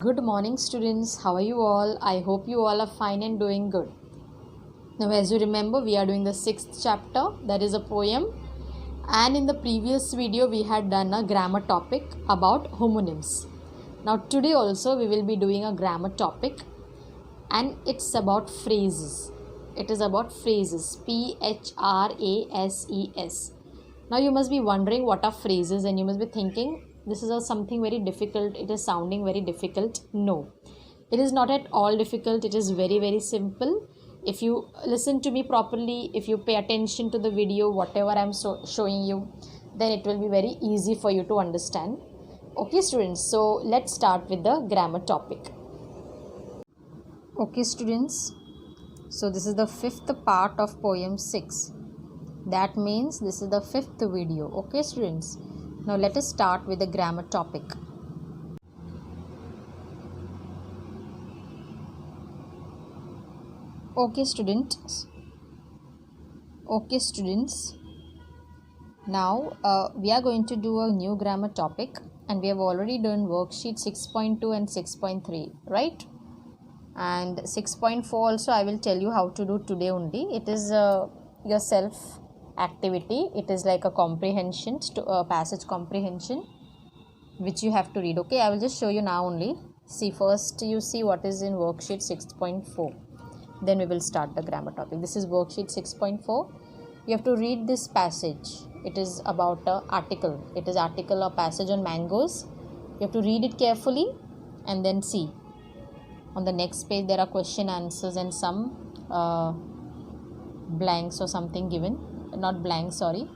Good morning, students. How are you all? I hope you all are fine and doing good. Now, as you remember, we are doing the sixth chapter, that is a poem. And in the previous video, we had done a grammar topic about homonyms. Now, today also, we will be doing a grammar topic, and it's about phrases. It is about phrases, phrases. Now, you must be wondering what are phrases, and you must be thinking, this is something very difficult, it is sounding very difficult. No, it is not at all difficult. It is very, very simple. If you listen to me properly, if you pay attention to the video, whatever I'm showing you, then it will be very easy for you to understand. Okay, students, so let's start with the grammar topic. Okay, students, so this is the fifth part of poem 6. That means this is the fifth video. Okay, students, now let us start with the grammar topic. Okay, students. Now we are going to do a new grammar topic, and we have already done worksheet 6.2 and 6.3, right? And 6.4 also I will tell you how to do today only. It is your self activity. It is like a comprehension, passage comprehension, which you have to read. Okay, I will just show you now only. See, first you see what is in worksheet 6.4. Then we will start the grammar topic. This is worksheet 6.4. You have to read this passage. It is about an article. It is article or passage on mangoes. You have to read it carefully and then see. On the next page there are question answers and some blanks or something given. Not blanks, sorry.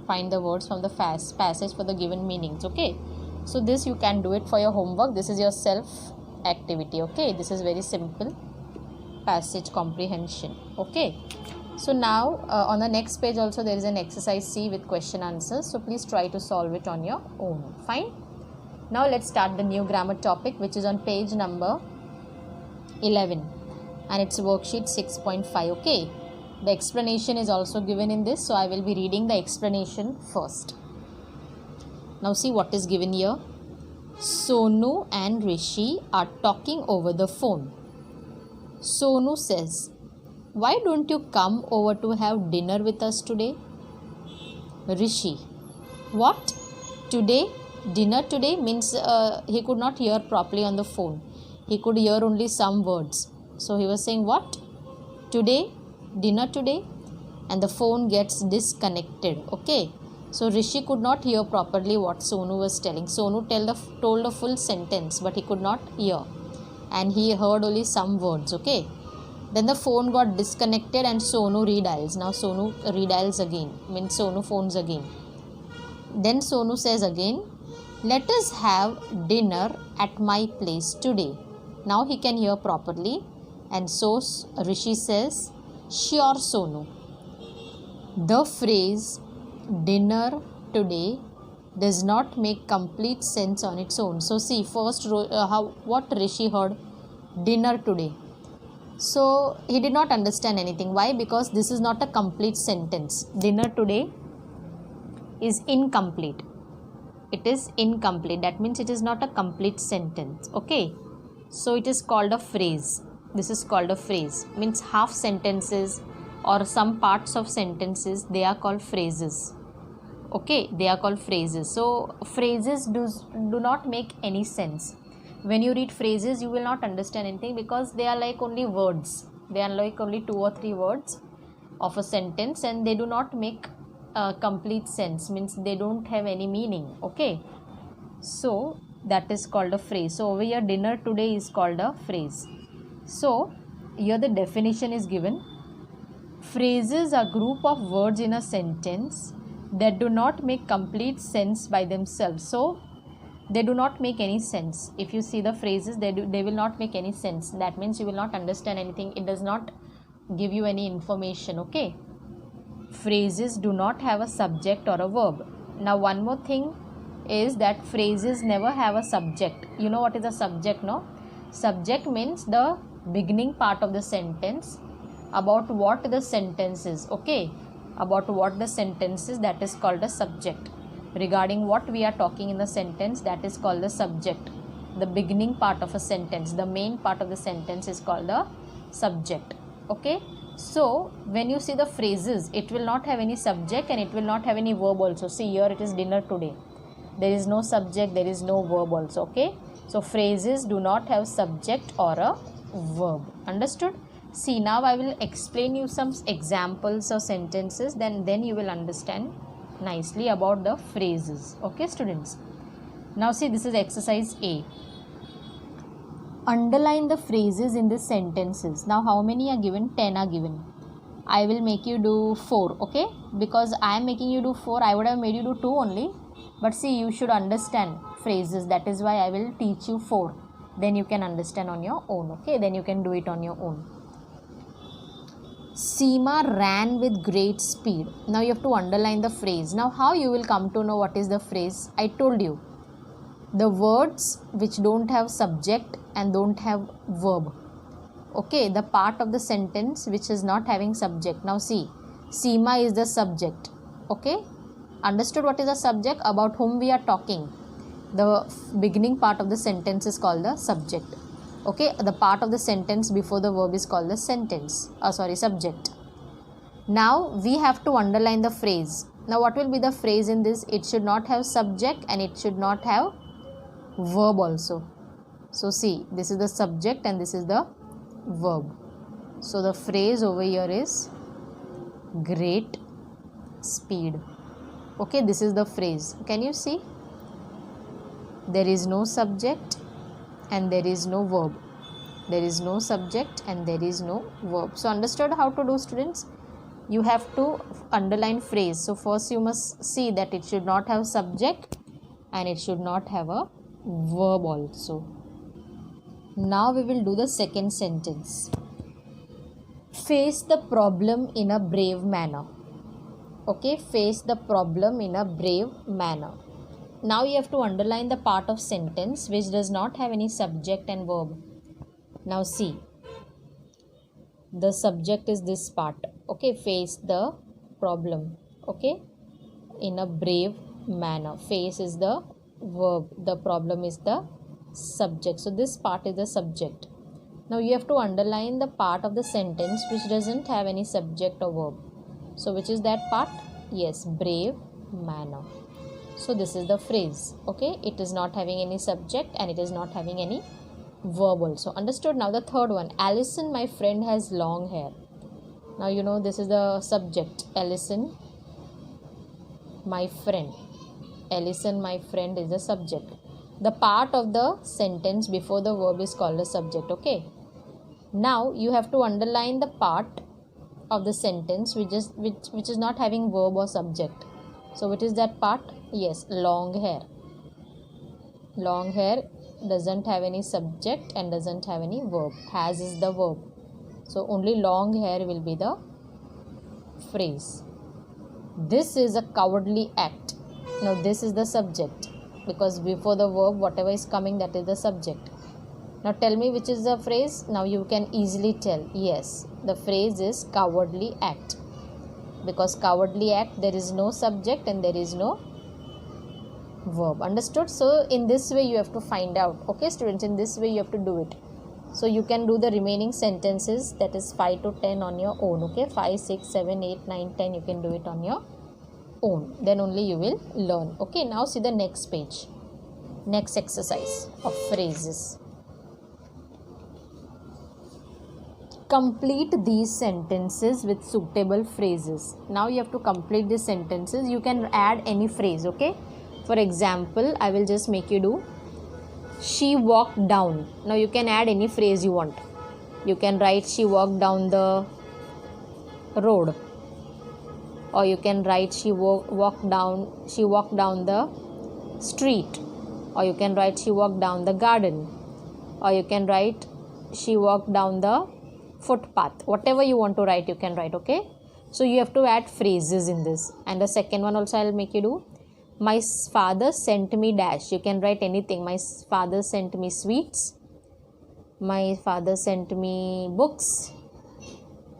Find the words from the passage for the given meanings. Okay. So this you can do it for your homework. This is your self activity. Okay. This is very simple. Passage comprehension. Okay. So now on the next page also there is an exercise C with question answers. So please try to solve it on your own. Fine. Now let's start the new grammar topic, which is on page number 11, and it's worksheet 6.5. Okay. The explanation is also given in this, so I will be reading the explanation first. Now see what is given here. Sonu and Rishi are talking over the phone. Sonu says, "Why don't you come over to have dinner with us today?" Rishi, "What? Today? Dinner today?" Means he could not hear properly on the phone. He could hear only some words. So he was saying, "What? Today? Dinner today?" And the phone gets disconnected. Okay. So Rishi could not hear properly what Sonu was telling. Sonu told a full sentence, but he could not hear. And he heard only some words. Okay. Then the phone got disconnected and Sonu redials. Now Sonu redials again. Means Sonu phones again. Then Sonu says again, "Let us have dinner at my place today." Now he can hear properly. And so Rishi says, "Sure, Sonu." The phrase dinner today does not make complete sense on its own. So see, first what Rishi heard, dinner today. So he did not understand anything. Why? Because this is not a complete sentence. Dinner today is incomplete. It is incomplete. That means it is not a complete sentence. Okay. So it is called a phrase. This is called a phrase. Means half sentences or some parts of sentences, they are called phrases. Okay, they are called phrases. So phrases do not make any sense. When you read phrases, you will not understand anything because they are like only words. They are like only 2 or 3 words of a sentence, and they do not make complete sense. Means they don't have any meaning. Okay, so that is called a phrase. So over here, dinner today is called a phrase. So here the definition is given. Phrases are group of words in a sentence that do not make complete sense by themselves. So they do not make any sense. If you see the phrases, they will not make any sense. That means you will not understand anything. It does not give you any information. Okay. Phrases do not have a subject or a verb. Now one more thing is that phrases never have a subject. You know what is a subject, no? Subject means the beginning part of the sentence, about what the sentence is. Okay, about what the sentence is, that is called a subject. regarding what we are talking in the sentence, that is called the subject. the beginning part of a sentence, the main part of the sentence is called the subject. Okay, so when you see the phrases, it will not have any subject and it will not have any verb also. See, here it is dinner today, there is no subject, there is no verb also. Okay, so phrases do not have subject or a verb. Understood? See, now I will explain you some examples or sentences, then you will understand nicely about the phrases. Okay, students, now see, this is exercise A. Underline the phrases in the sentences. Now how many are given? 10 are given. I will make you do 4. Okay, because I am making you do 4, I would have made you do 2 only, but see, you should understand phrases, that is why I will teach you 4, then you can understand on your own. Okay, then you can do it on your own. Seema ran with great speed. Now you have to underline the phrase. Now how you will come to know what is the phrase? I told you, the words which don't have subject and don't have verb. Okay, the part of the sentence which is not having subject. Now see, Seema is the subject. Okay, understood what is the subject? About whom we are talking. The beginning part of the sentence is called the subject. Okay, the part of the sentence before the verb is called the subject. Now we have to underline the phrase. Now what will be the phrase in this? It should not have subject and it should not have verb also. So see, this is the subject and this is the verb. So the phrase over here is great speed. Okay, this is the phrase. Can you see? There is no subject and there is no verb. There is no subject and there is no verb. So understood how to do, students? You have to underline phrase. So first you must see that it should not have subject and it should not have a verb also. Now we will do the second sentence. Face the problem in a brave manner. Okay, face the problem in a brave manner. Now you have to underline the part of sentence which does not have any subject and verb. Now see, the subject is this part. Okay, face the problem. Okay, in a brave manner. Face is the verb, the problem is the subject. So this part is the subject. Now you have to underline the part of the sentence which doesn't have any subject or verb. So which is that part? Yes, brave manner. So this is the phrase. Okay, it is not having any subject and it is not having any verb also. Understood? Now the third one. Allison, my friend, has long hair. Now you know this is the subject. Allison, my friend. Allison, my friend is the subject. The part of the sentence before the verb is called a subject. Okay. Now you have to underline the part of the sentence which is not having verb or subject. So what is that part? Yes, long hair. Long hair doesn't have any subject and doesn't have any verb. Has is the verb. So only long hair will be the phrase. This is a cowardly act. Now this is the subject, because before the verb whatever is coming, that is the subject. Now tell me which is the phrase. Now you can easily tell. Yes, the phrase is cowardly act, because cowardly act, there is no subject and there is no verb. Understood? So in this way you have to find out. Okay students, in this way you have to do it. So you can do the remaining sentences, that is 5 to 10 on your own. Okay, 5, 6, 7, 8, 9, 10 you can do it on your own. Then only you will learn. Okay, now see the next page. Next exercise of phrases. Complete these sentences with suitable phrases. Now you have to complete these sentences. You can add any phrase. Okay, for example, I will just make you do she walked down. Now you can add any phrase you want. You can write she walked down the road, or you can write she walked down the street, or you can write she walked down the garden, or you can write she walked down the footpath. Whatever you want to write, you can write. Okay, so you have to add phrases in this. And the second one also I will make you do. My father sent me dash. You can write anything. My father sent me sweets. My father sent me books.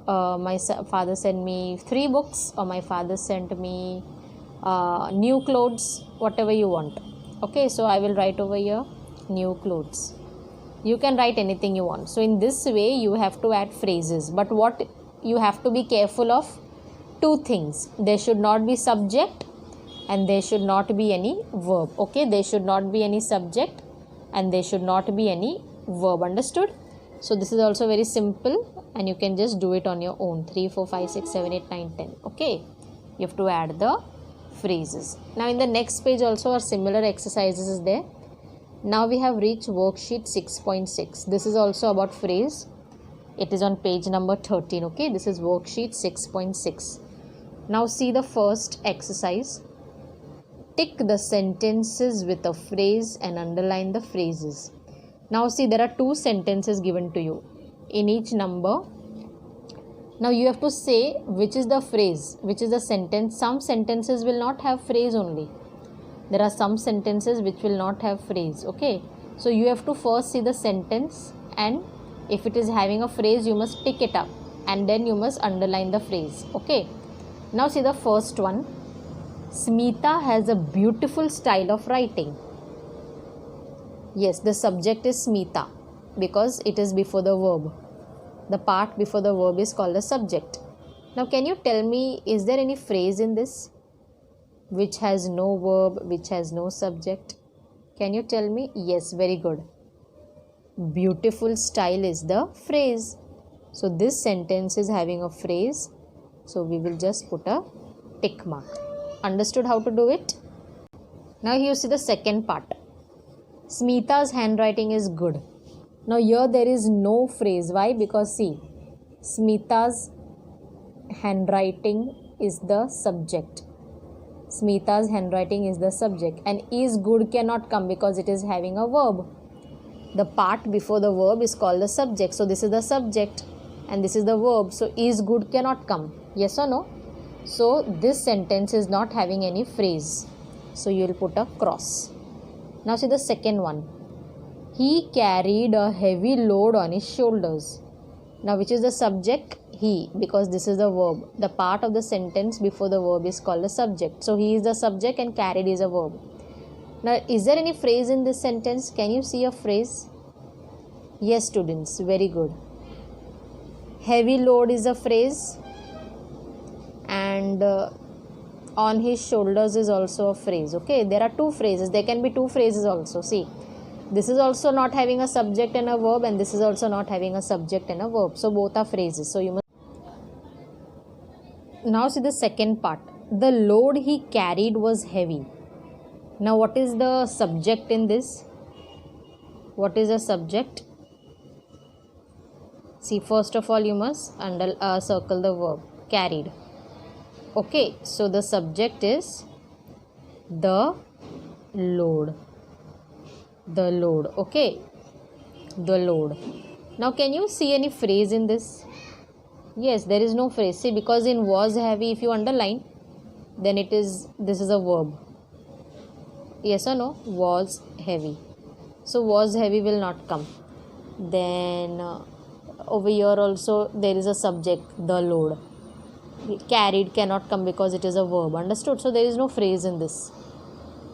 My father sent me 3 books, or my father sent me new clothes. Whatever you want. Okay, so I will write over here. new clothes. You can write anything you want. So in this way you have to add phrases, but what you have to be careful of, two things: there should not be subject and there should not be any verb. Okay, there should not be any subject and there should not be any verb. Understood? So this is also very simple and you can just do it on your own. 3 4 5 6 7 8 9 10. Okay, you have to add the phrases. Now in the next page also are similar exercises is there. Now we have reached worksheet 6.6. This is also about phrase. It is on page number 13. Okay, this is worksheet 6.6. Now see the first exercise. Tick the sentences with a phrase and underline the phrases. Now see, there are two sentences given to you in each number. Now you have to say which is the phrase, which is the sentence. Some sentences will not have phrase only. There are some sentences which will not have phrase. Okay, so you have to first see the sentence, and if it is having a phrase you must tick it up and then you must underline the phrase. Okay, now see the first one. Smita has a beautiful style of writing. Yes, the subject is Smita because it is before the verb. The part before the verb is called the subject. Now can you tell me, is there any phrase in this which has no verb, which has no subject? Can you tell me? Yes, very good. Beautiful style is the phrase. So this sentence is having a phrase. So we will just put a tick mark. Understood how to do it? Now you see the second part. Smita's handwriting is good. Now here there is no phrase. Why? Because see, Smita's handwriting is the subject. Smita's handwriting is the subject, and is good cannot come because it is having a verb. The part before the verb is called the subject. So this is the subject and this is the verb. So is good cannot come. Yes or no? So this sentence is not having any phrase. So you will put a cross. Now see the second one. He carried a heavy load on his shoulders. Now which is the subject? He, because this is the verb. The part of the sentence before the verb is called the subject. So he is the subject and carried is a verb. Now is there any phrase in this sentence? Can you see a phrase? Yes students, very good. Heavy load is a phrase, and on his shoulders is also a phrase. Okay, there are two phrases. There can be two phrases also. See, this is also not having a subject and a verb, and this is also not having a subject and a verb. So both are phrases. So you must. Now see the second part. The load he carried was heavy. Now what is the subject in this? What is the subject? See, first of all you must circle the verb carried. Okay, so the subject is the load. The load. Okay, the load. Now can you see any phrase in this? Yes, there is no phrase. See, because in was heavy, if you underline, then it is, this is a verb. Yes or no? Was heavy. So was heavy will not come. Then over here also there is a subject, the load. Carried cannot come because it is a verb. Understood? So there is no phrase in this.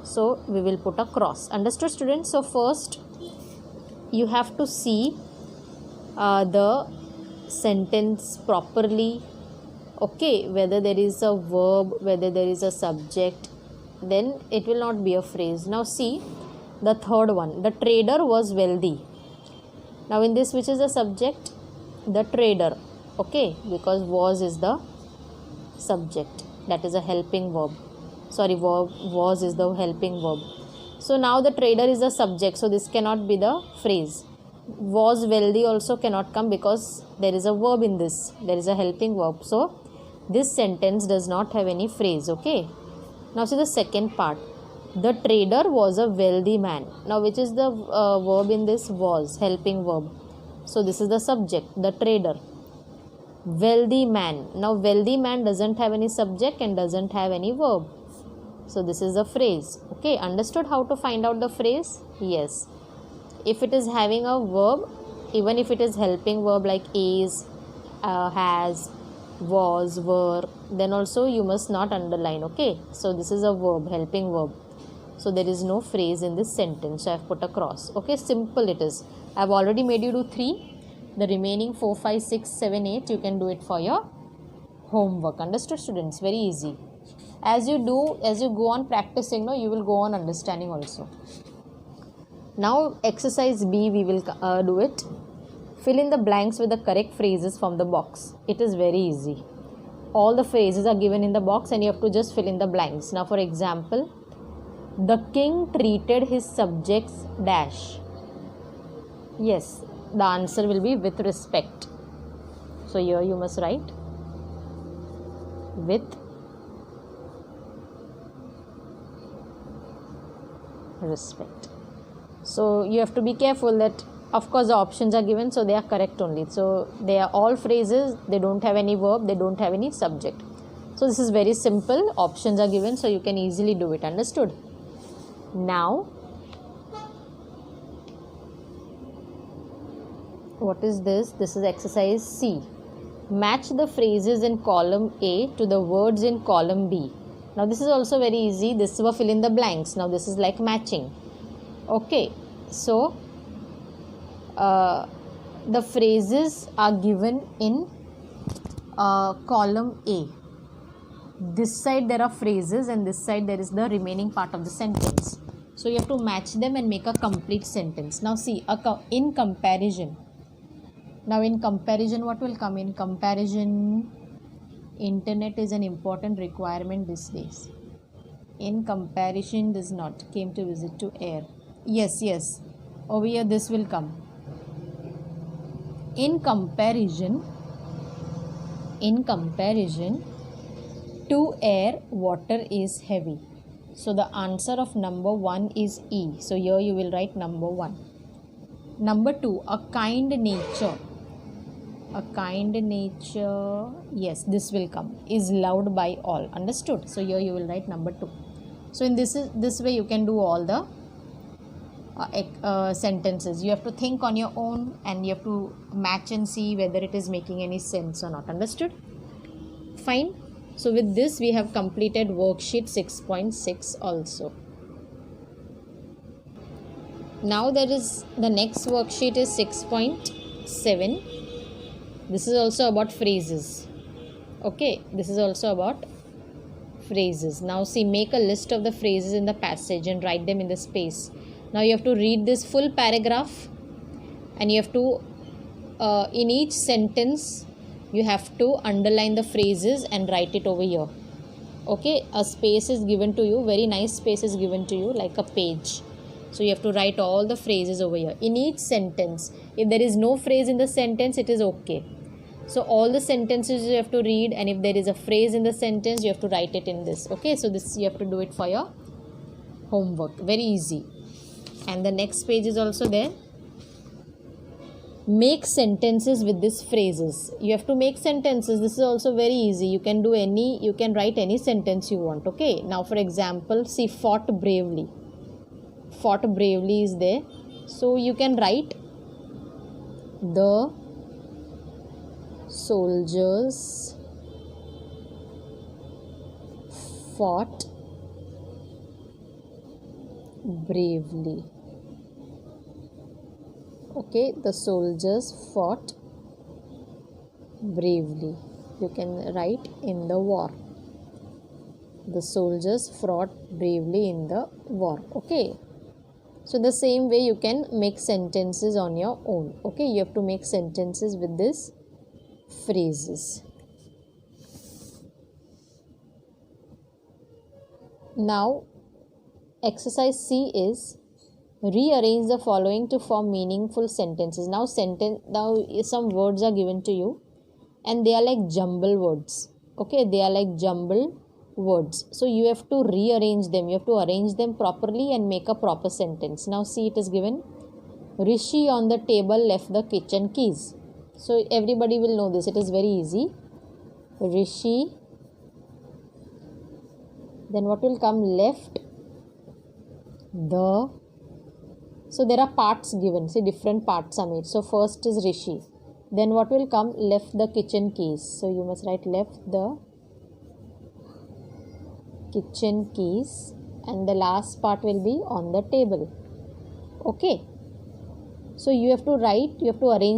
So we will put a cross. Understood students? So first you have to see the sentence properly. Okay, whether there is a verb, whether there is a subject, then it will not be a phrase. Now see the third one. The trader was wealthy. Now in this, which is the subject? The trader. Okay, because was is the subject. That is a helping verb. Sorry, verb, was is the helping verb. So now the trader is the subject. So this cannot be the phrase. Was wealthy also cannot come because there is a verb in this. There is a helping verb. So this sentence does not have any phrase. Okay. Now see the second part. The trader was a wealthy man. Now which is the verb in this? Was, helping verb. So this is the subject, the trader. Wealthy man. Now wealthy man doesn't have any subject and doesn't have any verb. So this is the phrase. Okay, understood how to find out the phrase? Yes. If it is having a verb, even if it is helping verb like is, has, was, were, then also you must not underline. Okay, so this is a verb, helping verb. So there is no phrase in this sentence. So I have put a cross. Okay, simple it is. I have already made you do 3. The remaining 4, 5, 6, 7, 8 you can do it for your homework. Understood, students? Very easy. As you go on practicing, no, you will go on understanding also. Now exercise B we will do it. Fill in the blanks with the correct phrases from the box. It is very easy. All the phrases are given in the box and you have to just fill in the blanks. Now for example, the king treated his subjects dash. Yes, the answer will be with respect. So here you must write with respect. So you have to be careful that of course the options are given, so they are correct only. So they are all phrases, they don't have any verb, they don't have any subject. So this is very simple. Options are given, so you can easily do it. Understood? Now what is this? This is exercise C. Match the phrases in column A to the words in column B. Now this is also very easy. This will fill in the blanks. Now this is like matching. Okay, so the phrases are given in column A. This side there are phrases and this side there is the remaining part of the sentence. So you have to match them and make a complete sentence. Now see, in comparison. Now in comparison, what will come in comparison? Internet is an important requirement these days. In comparison does not came to visit to air. Yes, over here this will come. In comparison to air, water is heavy. So the answer of number 1 is E. So here you will write number 1. Number 2, a kind nature. A kind nature, yes, this will come, is loved by all. Understood? So here you will write number 2. So in this way you can do all the sentences. You have to think on your own and you have to match and see whether it is making any sense or not. Understood? Fine. So with this we have completed worksheet 6.6 also. Now there is the next worksheet is 6.7. This is also about phrases. Okay, this is also about phrases. Now see, make a list of the phrases in the passage and write them in the space. Now you have to read this full paragraph and you have to in each sentence you have to underline the phrases and write it over here. Okay, a space is given to you, very nice space is given to you like a page. So you have to write all the phrases over here in each sentence. If there is no phrase in the sentence, it is okay. So all the sentences you have to read, and if there is a phrase in the sentence, you have to write it in this. Okay, so this you have to do it for your homework. Very easy. And the next page is also there. Make sentences with these phrases. You have to make sentences. This is also very easy. You can write any sentence you want. Okay, now for example, see, fought bravely. Fought bravely is there. So you can write the soldiers fought bravely. Okay, the soldiers fought bravely. You can write in the war. The soldiers fought bravely in the war. Okay. So the same way you can make sentences on your own. Okay, you have to make sentences with these phrases. Now exercise C is rearrange the following to form meaningful sentences. Now some words are given to you and they are like jumble words. Okay, they are like jumble words. So you have to rearrange them. You have to arrange them properly and make a proper sentence. Now see, it is given Rishi on the table left the kitchen keys. So everybody will know this. It is very easy. Rishi. Then what will come? Left the. So there are parts given. See, different parts are made. So first is Rishi. Then what will come? Left the kitchen keys. So you must write left the kitchen keys and the last part will be on the table. Okay, so you have to arrange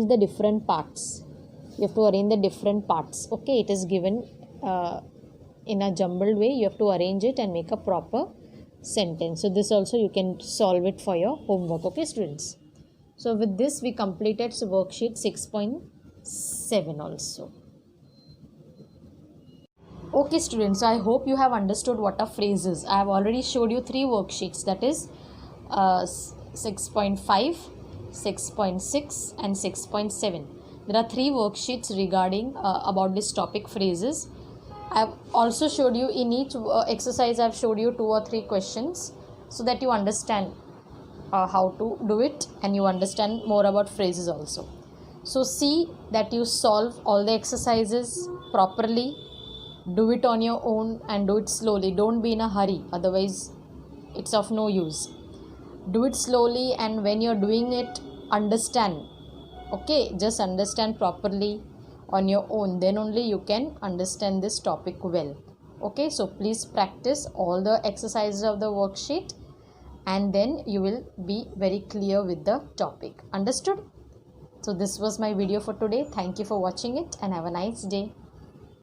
the different parts. Okay, it is given in a jumbled way. You have to arrange it and make a proper sentence. So this also you can solve it for your homework. Okay, students. So with this we completed worksheet 6.7 also. Okay students, I hope you have understood what are phrases. I have already showed you 3 worksheets, that is 6.5, 6.6 and 6.7. There are 3 worksheets regarding about this topic, phrases. I have also showed you in each exercise I have showed you 2 or 3 questions so that you understand how to do it and you understand more about phrases also. So see that you solve all the exercises properly. Do it on your own and do it slowly. Don't be in a hurry, otherwise it's of no use. Do it slowly, and when you're doing it, understand. Okay, just understand properly on your own, then only you can understand this topic well. Okay, so please practice all the exercises of the worksheet and then you will be very clear with the topic. Understood? So this was my video for today. Thank you for watching it and have a nice day.